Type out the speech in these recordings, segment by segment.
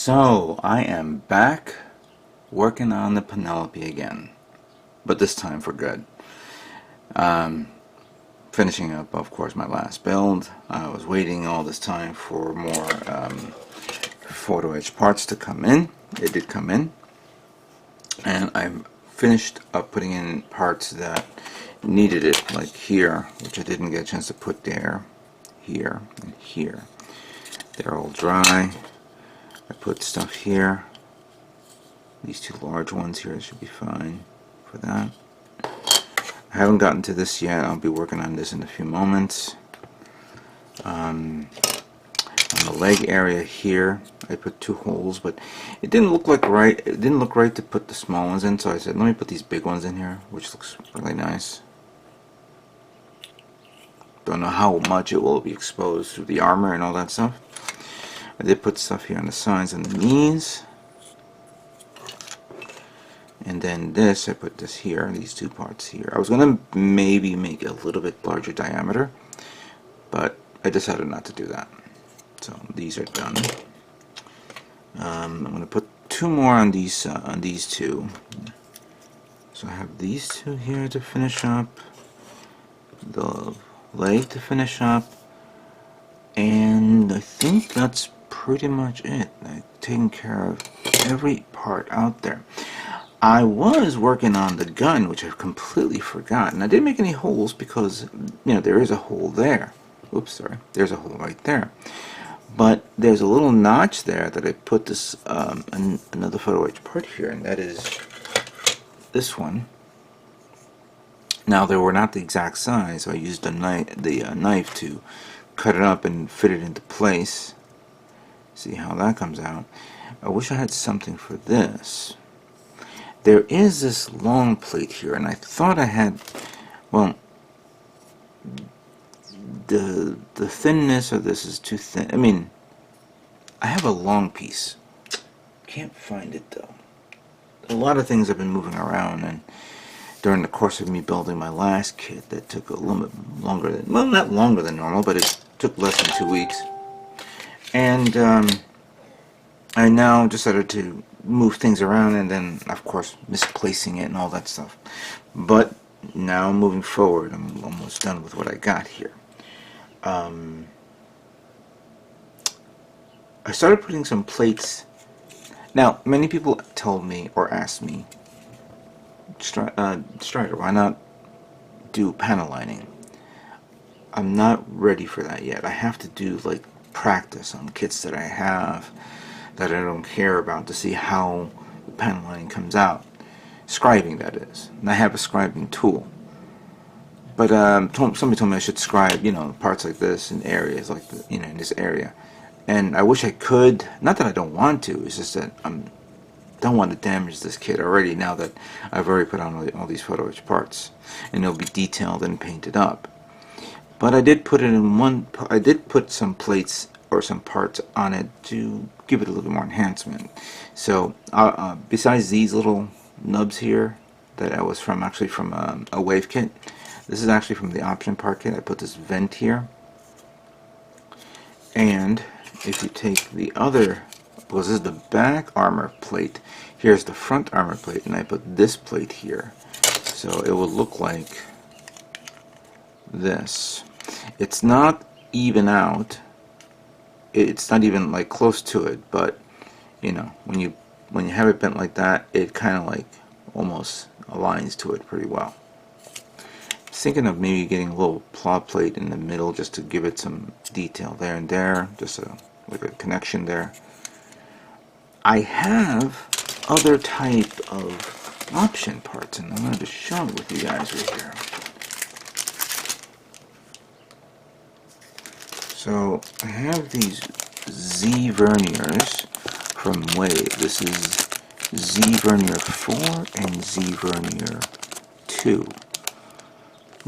So I am back working on the Penelope again, but this time for good. Finishing up, of course, my last build. I was waiting all this time for more photo etch parts to come in. They did come in, and I'm finished up putting in parts that needed it, like here, which I didn't get a chance to put there, here, and here. They're all dry. I put stuff here. These two large ones here should be fine for that. I haven't gotten to this yet. I'll be working on this in a few moments. On the leg area here, I put two holes, but it didn't look like right. It didn't look right to put the small ones in, so I said, let me put these big ones in here, which looks really nice. Don't know how much it will be exposed through the armor and all that stuff. I did put stuff here on the sides and the knees. And then this, I put this here, these two parts here. I was going to maybe make it a little bit larger diameter, but I decided not to do that. So these are done. I'm going to put two more on these two. So I have these two here to finish up, the leg to finish up, and I think that's pretty much it. I've taken care of every part out there. I was working on the gun, which I've completely forgotten. I didn't make any holes because, you know, there is a hole there. Oops, sorry. There's a hole right there. But there's a little notch there that I put this another photo etch part here, and that is this one. Now, they were not the exact size, so I used the knife to cut it up and fit it into place. See how that comes out. I wish I had something for this. There is this long plate here, and I thought I had, well, the thinness of this is too thin. I mean, I have a long piece. Can't find it though. A lot of things have been moving around, and during the course of me building my last kit, that took a little bit longer than, well, not longer than normal, but it took less than 2 weeks. And I now decided to move things around, and then of course misplacing it and all that stuff. But now moving forward, I'm almost done with what I got here. I started putting some plates. Now, many people told me or asked me, Strider, why not do panel lining? I'm not ready for that yet. I have to do like practice on kits that I have that I don't care about to see how the panel lining comes out. Scribing, that is. And I have a scribing tool. But somebody told me I should scribe, you know, parts like this in areas like the, you know, in this area. And I wish I could. Not that I don't want to. It's just that I don't want to damage this kit already. Now that I've already put on all these photo etch parts, and they'll be detailed and painted up. But I did put it in one. I did put some plates or some parts on it to give it a little bit more enhancement. So besides these little nubs here that I was from, actually from a wave kit, this is actually from the option part kit. I put this vent here, and if you take the other, because this is the back armor plate, here's the front armor plate, and I put this plate here, so it will look like this. It's not even out. It's not even like close to it, but you know, when you have it bent like that, it kind of like almost aligns to it pretty well. Thinking of maybe getting a little plot plate in the middle just to give it some detail there and there, just like a connection there. I have other type of option parts, and I'm going to show it with you guys right here. So I have these Z verniers from Wave. This is Z vernier 4 and Z vernier 2.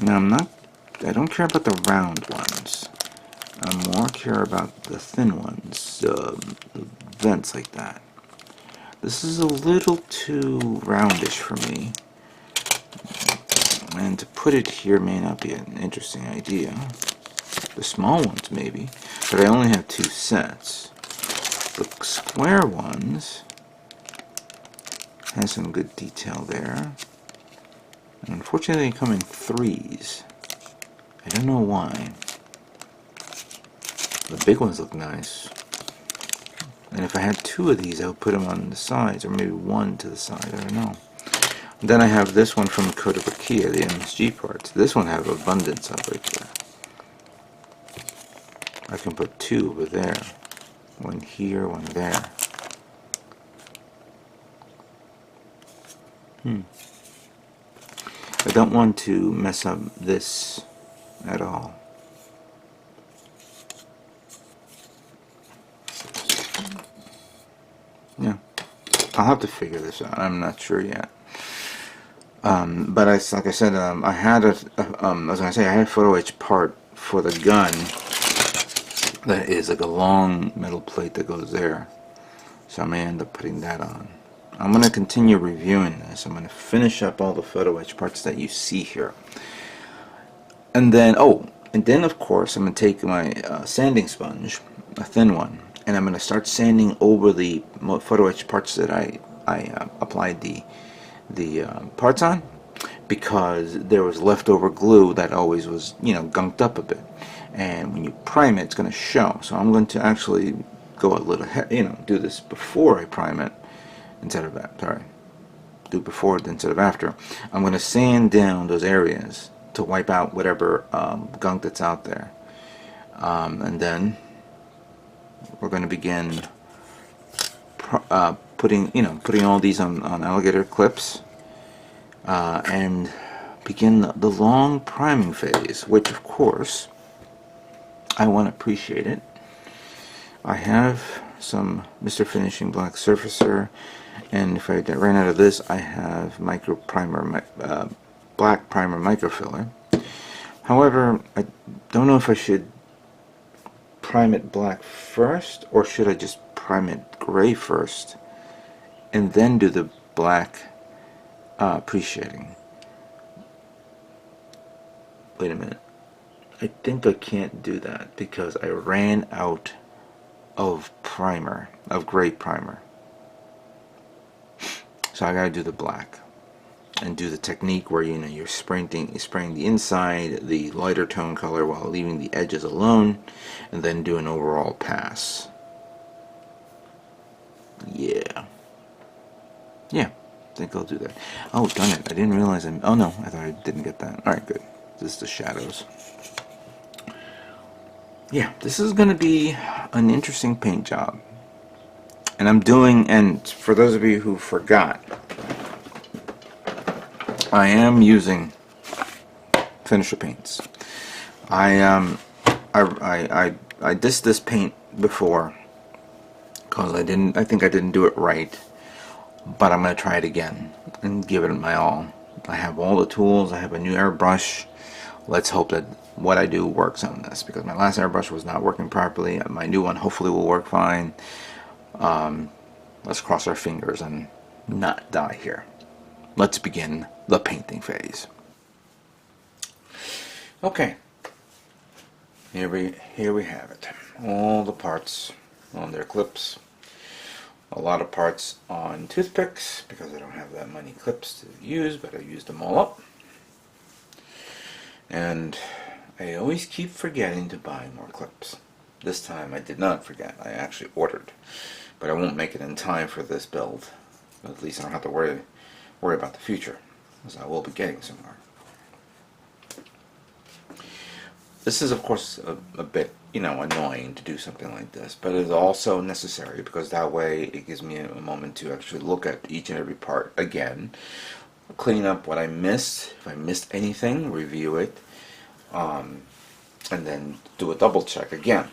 Now I don't care about the round ones. I more care about the thin ones, the vents like that. This is a little too roundish for me, and to put it here may not be an interesting idea. The small ones maybe, but I only have 2 sets. The square ones has some good detail there. And unfortunately, they come in threes. I don't know why. The big ones look nice. And if I had two of these, I would put them on the sides, or maybe one to the side, I don't know. And then I have this one from Kotobukiya, the MSG parts. This one I have abundance of right there. I can put two over there. One here, one there. I don't want to mess up this at all. Yeah, I'll have to figure this out. I'm not sure yet. But like I said, I had I was gonna say I had a photo etch part for the gun that is like a long metal plate that goes there. So I may end up putting that on. I'm going to continue reviewing this. I'm going to finish up all the photo etch parts that you see here. And then, of course, I'm going to take my sanding sponge, a thin one, and I'm going to start sanding over the photo etch parts that I applied the parts on, because there was leftover glue that always was, gunked up a bit. And when you prime it, it's going to show. So I'm going to actually go a little, do this before I prime it. Instead of that, sorry, do before instead of after. I'm going to sand down those areas to wipe out whatever gunk that's out there, and then we're going to begin putting all these on alligator clips, and begin the long priming phase, which of course I want to appreciate it. I have some Mr. Finishing Black Surfacer, and if I ran out of this, I have micro primer, black primer microfiller. However, I don't know if I should prime it black first, or should I just prime it gray first and then do the black pre-shading. Wait a minute, I think I can't do that because I ran out of primer, of gray primer. So I gotta do the black and do the technique where you're spraying the inside the lighter tone color while leaving the edges alone, and then do an overall pass. Yeah, I think I'll do that. Oh, darn it, I didn't realize oh no, I thought I didn't get that. Alright, good. This is the shadows. Yeah, this is going to be an interesting paint job. And and for those of you who forgot, I am using finisher paints. I dissed this paint before because I think I didn't do it right, but I'm going to try it again and give it my all. I have all the tools. I have a new airbrush. Let's hope that what I do works on this, because my last airbrush was not working properly. My new one hopefully will work fine. Let's cross our fingers and not die here. Let's begin the painting phase. Okay, here we have it. All the parts on their clips. A lot of parts on toothpicks because I don't have that many clips to use, but I used them all up. And I always keep forgetting to buy more clips. This time I did not forget. I actually ordered, but I won't make it in time for this build. At least I don't have to worry about the future, as I will be getting somewhere. This is of course a bit annoying to do something like this, but it is also necessary because that way it gives me a moment to actually look at each and every part again, clean up what I missed. If I missed anything, review it, and then do a double check again.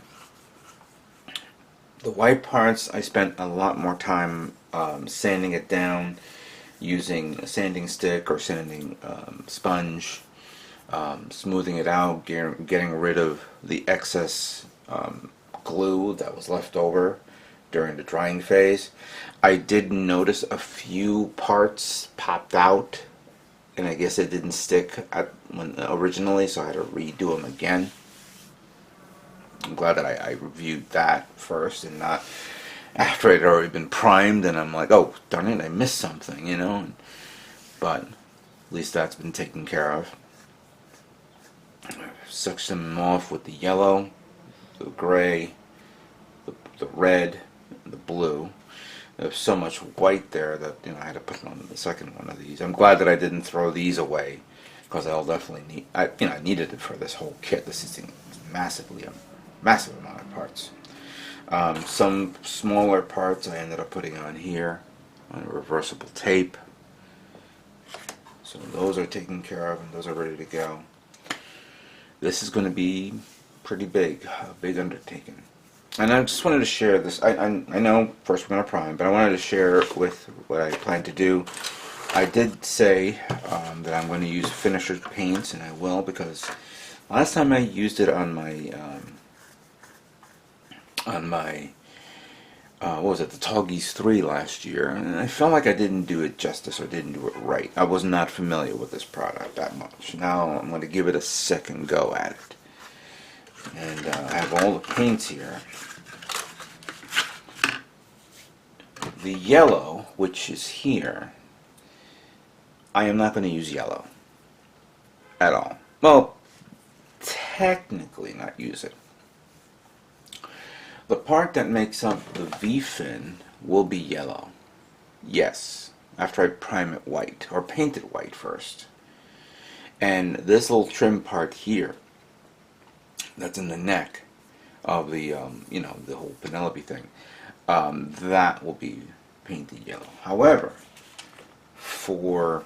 The white parts, I spent a lot more time sanding it down using a sanding stick or sanding sponge, smoothing it out, getting rid of the excess glue that was left over during the drying phase. I did notice a few parts popped out, and I guess it didn't stick originally, so I had to redo them again. I'm glad that I reviewed that first and not after it had already been primed, and I'm like, oh darn it, I missed something, you know. But at least that's been taken care of. Suck them off with the yellow, the gray, the red, and the blue. There's so much white there that, you know, I had to put on the second one of these. I'm glad that I didn't throw these away, because I'll definitely need. I needed it for this whole kit. This is massively a massive amount of parts. Some smaller parts I ended up putting on here on reversible tape. So those are taken care of, and those are ready to go. This is going to be pretty big, a big undertaking. And I just wanted to share this. I know first we're going to prime, but I wanted to share with what I plan to do. I did say that I'm going to use finisher paints, and I will, because last time I used it on my what was it, the Toggies 3 last year, and I felt like I didn't do it justice, or didn't do it right. I was not familiar with this product that much. Now I'm going to give it a second go at it. And I have all the paints here. The yellow, which is here, I am not going to use yellow at all. Well, technically not use it. The part that makes up the V-fin will be yellow. Yes, after I prime it white, or paint it white first. And this little trim part here, that's in the neck of the, you know, the whole Penelope thing, that will be painted yellow. However, for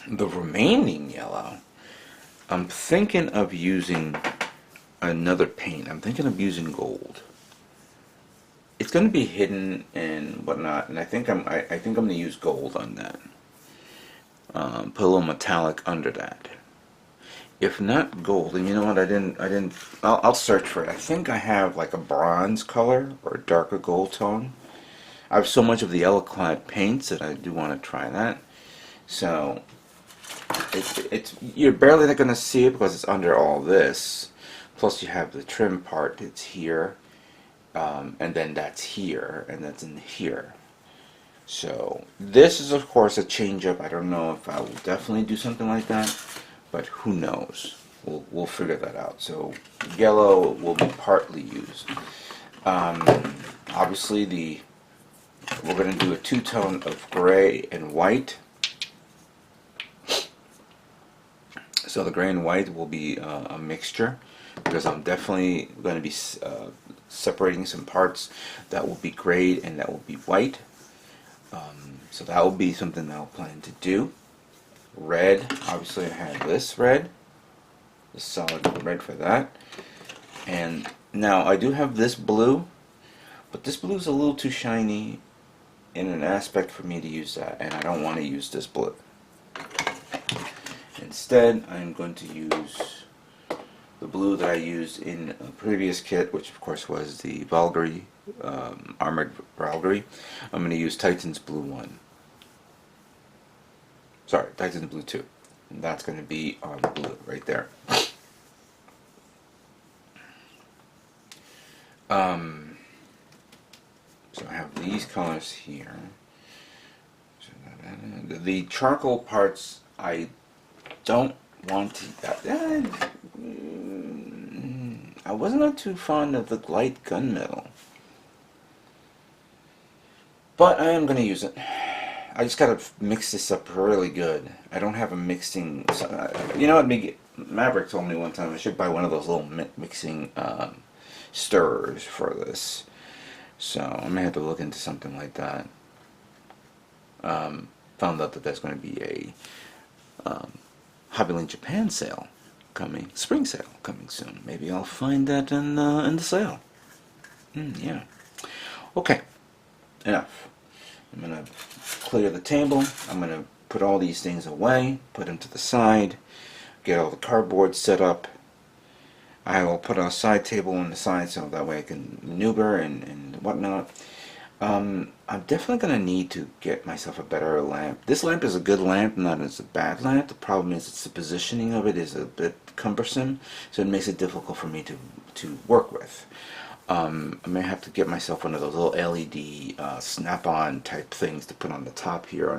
the remaining yellow, I'm thinking of using another paint. I'm thinking of using gold. It's going to be hidden and whatnot, and I think I'm going to use gold on that. Put a little metallic under that. If not gold, and you know what, I'll search for it. I think I have like a bronze color or a darker gold tone. I have so much of the yellow clad paints that I do want to try that. So it's you're barely not going to see it because it's under all this. Plus you have the trim part, it's here, and then that's here, and that's in here. So this is of course a change up. I don't know if I will definitely do something like that, but who knows? We'll figure that out. So yellow will be partly used. Obviously we're going to do a two-tone of gray and white. So the gray and white will be a mixture, because I'm definitely going to be separating some parts that will be gray and that will be white. So that will be something that I'll plan to do. Red, obviously I have this red, the solid red for that. And now I do have this blue, but this blue is a little too shiny in an aspect for me to use that, and I don't want to use this blue. Instead, I'm going to use the blue that I used in a previous kit, which of course was the Valkyrie, Armored Valkyrie. I'm going to use Titan's Blue 1. Sorry, Titan's Blue 2. And that's going to be on the blue right there. So I have these colors here. The charcoal parts, I don't want to... I was not too fond of the light gunmetal. But I am going to use it. I just gotta mix this up really good. I don't have a mixing... you know what, Maverick told me one time I should buy one of those little mixing stirrers for this. So I may have to look into something like that. Found out that there's going to be a Hobbylink Japan sale coming, spring sale coming soon. Maybe I'll find that in the sale. Yeah. Okay. Enough. I'm going to clear the table. I'm going to put all these things away, put them to the side, get all the cardboard set up. I will put a side table on the side so that way I can maneuver and whatnot. I'm definitely going to need to get myself a better lamp. This lamp is a good lamp, not as a bad lamp. The problem is the positioning of it is a bit cumbersome, so it makes it difficult for me to work with. I may have to get myself one of those little LED snap-on type things to put on the top here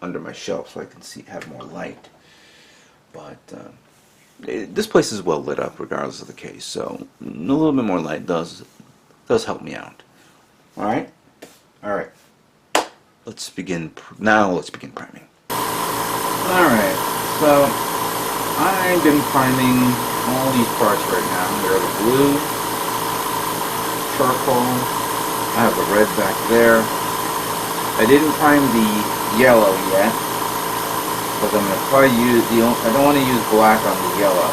under my shelf so I can have more light. But this place is well lit up regardless of the case, so a little bit more light does help me out. Alright? Alright. Let's begin priming. Alright, so I've been priming all these parts right now. They're the blue, charcoal, I have the red back there. I didn't prime the yellow yet, because I'm going to probably use I don't want to use black on the yellow.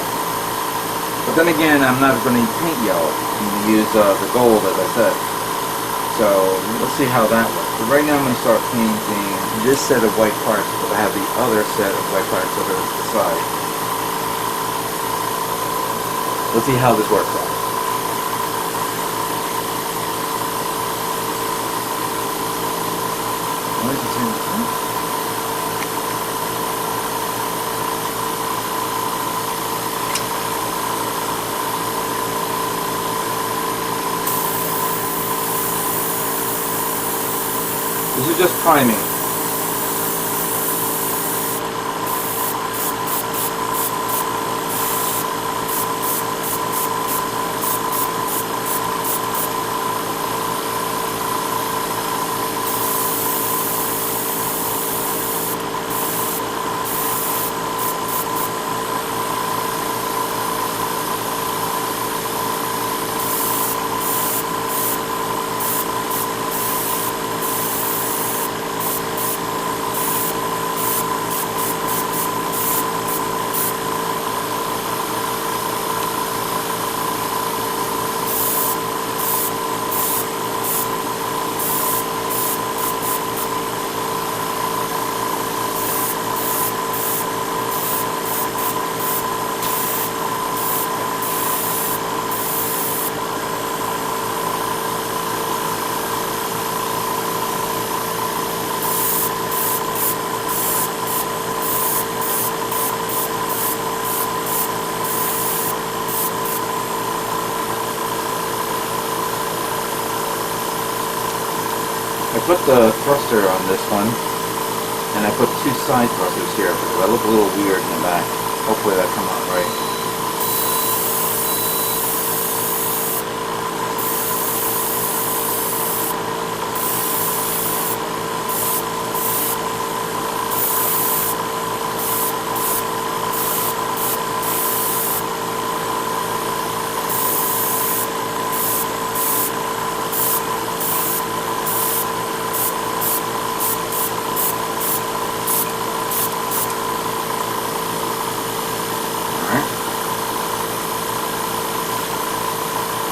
But then again, I'm not going to paint yellow. I'm going to use the gold, as I said. So let's see how that works. But right now I'm going to start painting this set of white parts, because I have the other set of white parts over to the side. Let's see how this works out. This is just priming. I put the thruster on this one, and I put two side thrusters here because I look a little weird in the back. Hopefully that come out right.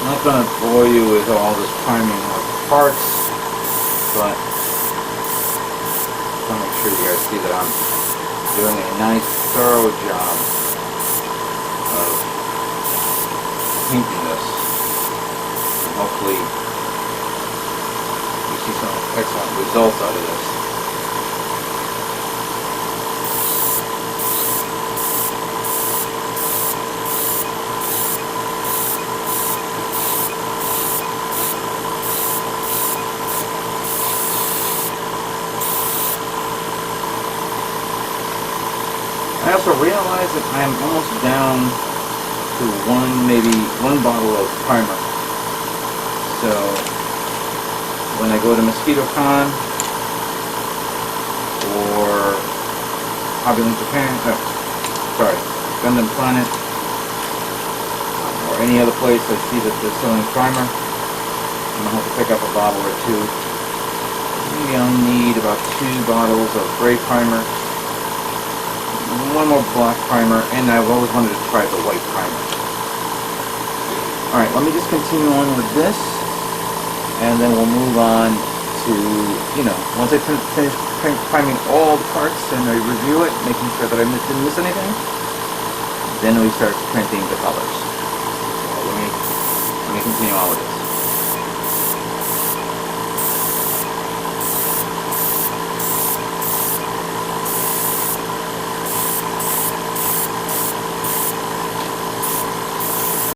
I'm not going to bore you with all this priming of parts, but I want to make sure you guys see that I'm doing a nice thorough job of painting this. And hopefully you see some excellent results out of this. I also realize that I am almost down to one bottle of primer. So when I go to MosquitoCon or Gundam Planet, or any other place I see that they're selling primer, I'm gonna have to pick up a bottle or two. Maybe I'll need about 2 bottles of gray primer, one more black primer, and I've always wanted to try the white primer. Alright, let me just continue on with this, and then we'll move on to, once I finish priming all the parts and I review it, making sure that I didn't miss anything, then we start printing the colors. So let me continue on with this.